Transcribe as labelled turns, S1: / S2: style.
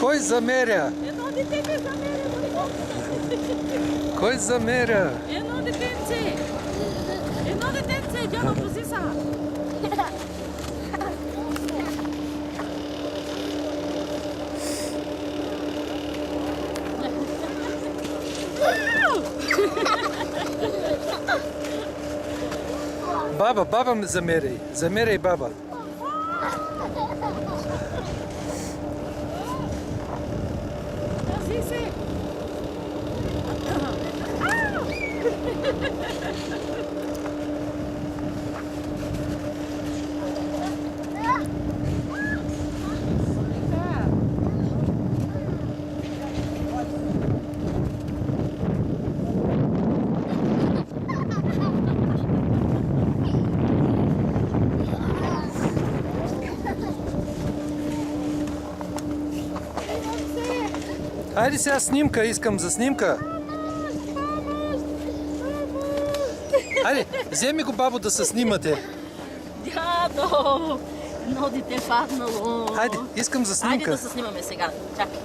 S1: Кой замеря?
S2: Едно дете ме замеря.
S1: Кой замеря?
S2: Едно детенце. Едно детенце, дядо, пази са.
S1: Баба ме замеряй. Замеряй баба.
S2: Пази се.
S1: Хайде сега снимка, искам за снимка. Хайде, вземи го бабо да се снимате.
S2: Дядо, едно дете паднало.
S1: Хайде, искам за
S2: Хайде
S1: снимка.
S2: да се снимаме сега. Чакай.